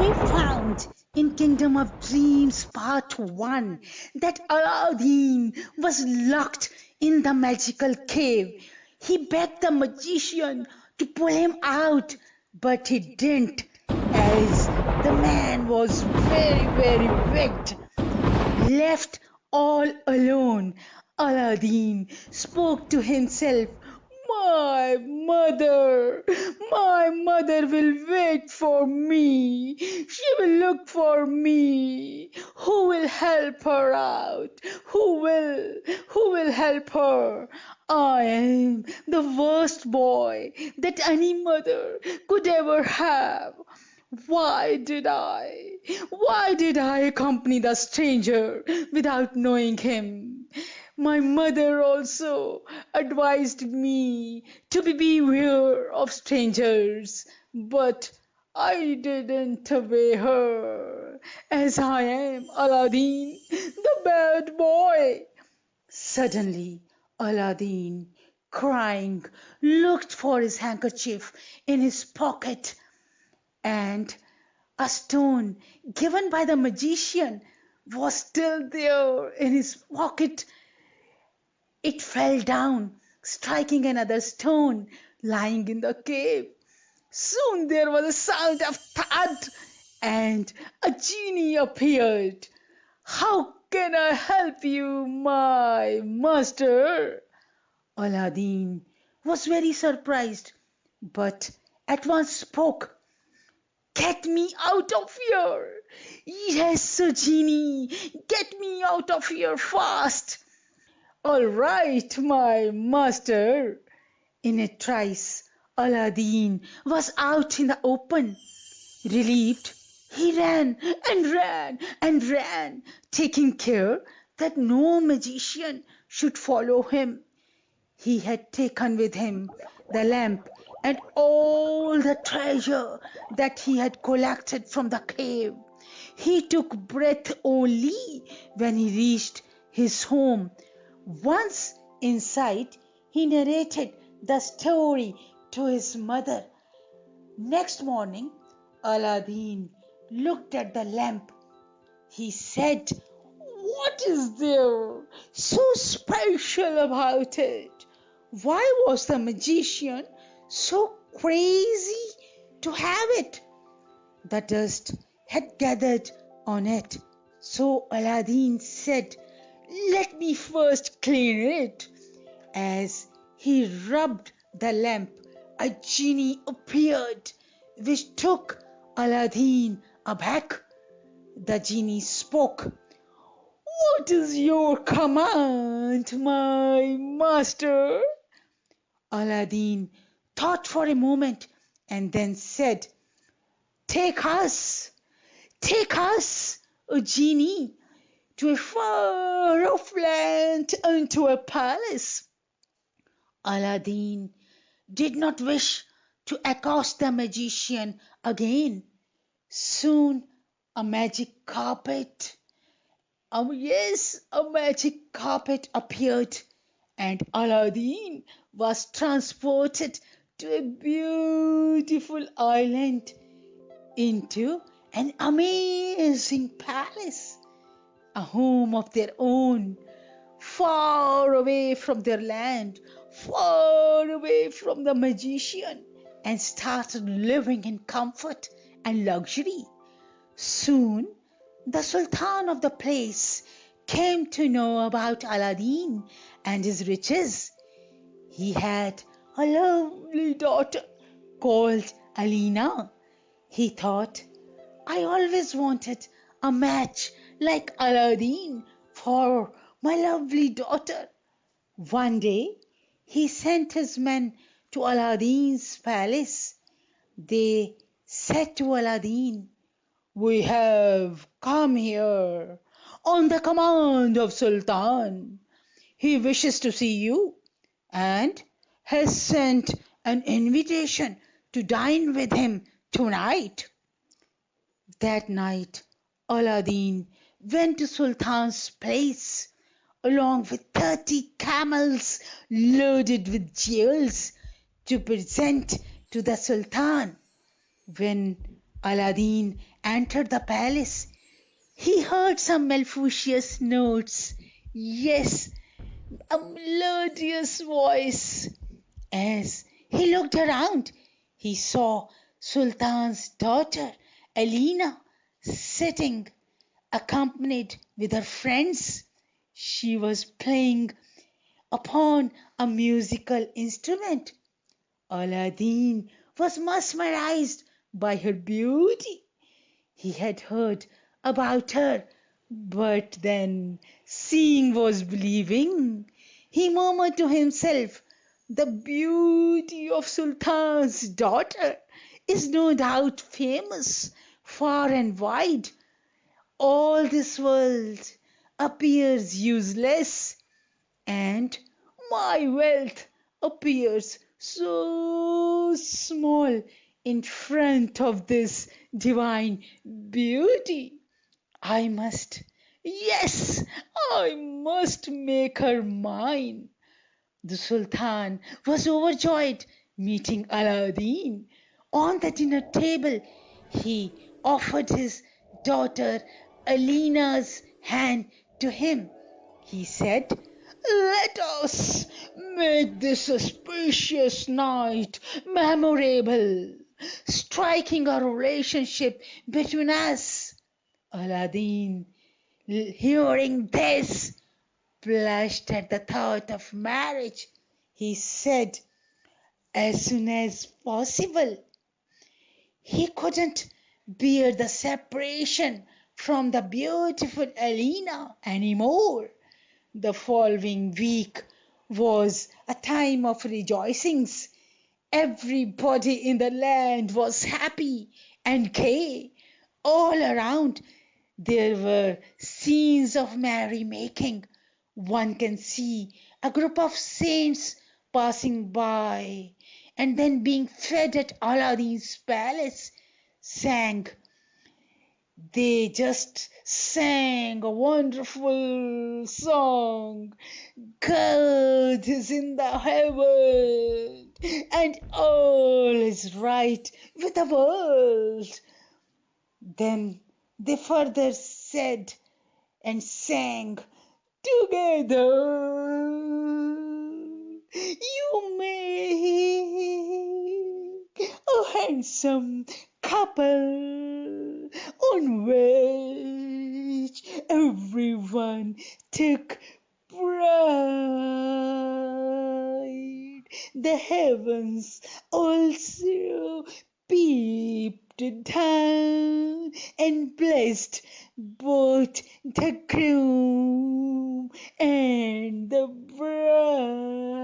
We found in Kingdom of Dreams Part 1 that Aladdin was locked in the magical cave. He begged the magician to pull him out, but he didn't, as the man was very wicked. Left all alone, Aladdin spoke to himself. My mother will wait for me. She will look for me. Who will help her out? Who will help her? I am the worst boy that any mother could ever have. Why did I? Why did I accompany the stranger without knowing him? My mother also advised me to be beware of strangers, but I didn't obey her, as I am Aladdin, the bad boy. Suddenly, Aladdin, crying, looked for his handkerchief in his pocket, and a stone given by the magician was still there in his pocket. It fell down, striking another stone lying in the cave. Soon there was a sound of thud, and a genie appeared. How can I help you, my master? Aladdin was very surprised, but at once spoke. Get me out of here! Yes, genie, get me out of here fast! All right, my master. In a trice, Aladdin was out in the open. Relieved, he ran, taking care that no magician should follow him. He had taken with him the lamp and all the treasure that he had collected from the cave. He took breath only when he reached his home. Once inside, he narrated the story to his mother. Next morning, Aladdin looked at the lamp. He said, "What is there so special about it? Why was the magician so crazy to have it?" The dust had gathered on it, so Aladdin said, "Let me first clean it." As he rubbed the lamp, a genie appeared, which took Aladdin aback. The genie spoke. "What is your command, my master?" Aladdin thought for a moment and then said, Take us, O genie, to a far-off land and to a palace." Aladdin did not wish to accost the magician again. Soon a magic carpet, a magic carpet appeared, and Aladdin was transported to a beautiful island, into an amazing palace, a home of their own, far away from their land, far away from the magician, and started living in comfort and luxury. Soon, the Sultan of the place came to know about Aladdin and his riches. He had a lovely daughter called Alina. He thought, "I always wanted a match like Aladdin for my lovely daughter." One day, he sent his men to Aladdin's palace. They said to Aladdin, "We have come here on the command of Sultan. He wishes to see you and has sent an invitation to dine with him tonight." That night, Aladdin went to Sultan's place along with 30 camels loaded with jewels to present to the Sultan. When Aladdin entered the palace. He heard some melodious notes. Yes, a melodious voice. As he looked around, he saw Sultan's daughter, Alina, sitting, accompanied with her friends. She was playing upon a musical instrument. Aladdin was mesmerized by her beauty. He had heard about her, but then seeing was believing. He murmured to himself, the beauty of Sultan's daughter is no doubt famous far and wide. All this world appears useless, and my wealth appears so small in front of this divine beauty. I must, yes, I must make her mine. The Sultan was overjoyed meeting Aladdin. On the dinner table, he offered his daughter Alina's hand to him. He said, let us make this auspicious night memorable, striking a relationship between us. Aladdin, hearing this, blushed at the thought of marriage. He said, as soon as possible. He couldn't bear the separation from the beautiful Alina anymore. The following week was a time of rejoicings. Everybody in the land was happy and gay. All around there were scenes of merrymaking. One can see a group of saints passing by and then being fed at Aladdin's palace. Sang They just sang a wonderful song. God is in the heaven and all is right with the world. Then they further said and sang together. You make a handsome couple on which everyone took pride. The heavens also peeped down and blessed both the groom and the bride.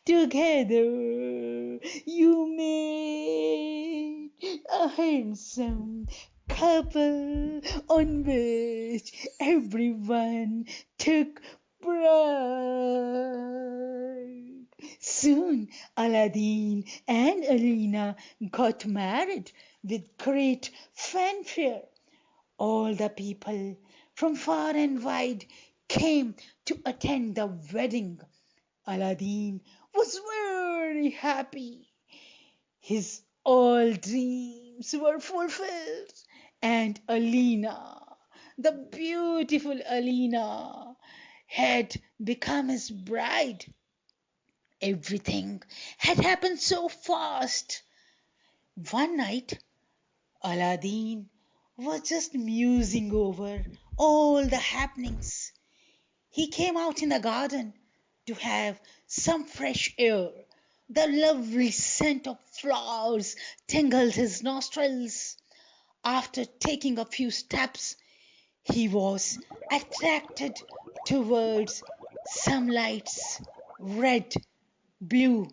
Together you made a handsome couple on which everyone took pride. Soon Aladdin and Alina got married with great fanfare. All the people from far and wide came to attend the wedding. Aladdin was very happy. His all dreams were fulfilled, and Alina, the beautiful Alina, had become his bride. Everything had happened so fast. One night, Aladdin was just musing over all the happenings. He came out in the garden to have some fresh air. The lovely scent of flowers tingled his nostrils. After taking a few steps, he was attracted towards some lights, red, blue,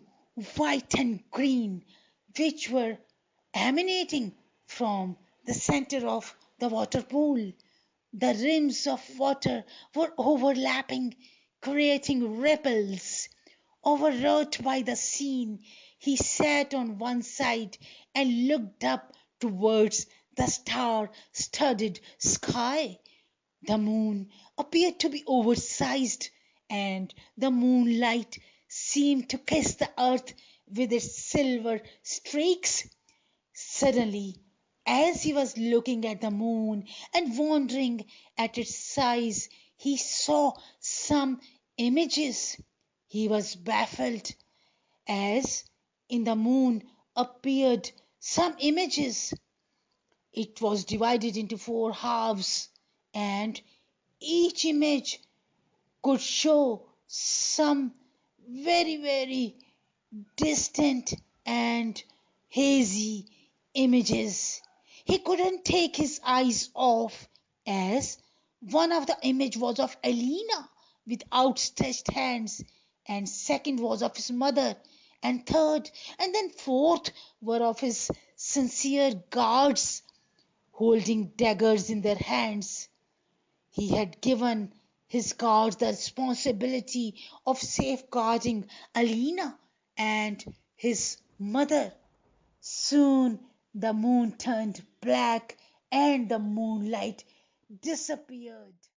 white, and green, which were emanating from the center of the water pool. The rims of water were overlapping, creating ripples. Overwrought by the scene, he sat on one side and looked up towards the star-studded sky. The moon appeared to be oversized, and the moonlight seemed to kiss the earth with its silver streaks. Suddenly, as he was looking at the moon and wondering at its size, he saw some images. He was baffled as in the moon appeared some images. It was divided into four halves, and each image could show some very distant and hazy images. He couldn't take his eyes off, as one of the image was of Alina with outstretched hands, and second was of his mother, and third and then fourth were of his sincere guards holding daggers in their hands. He had given his guards the responsibility of safeguarding Alina and his mother. Soon the moon turned black and the moonlight disappeared.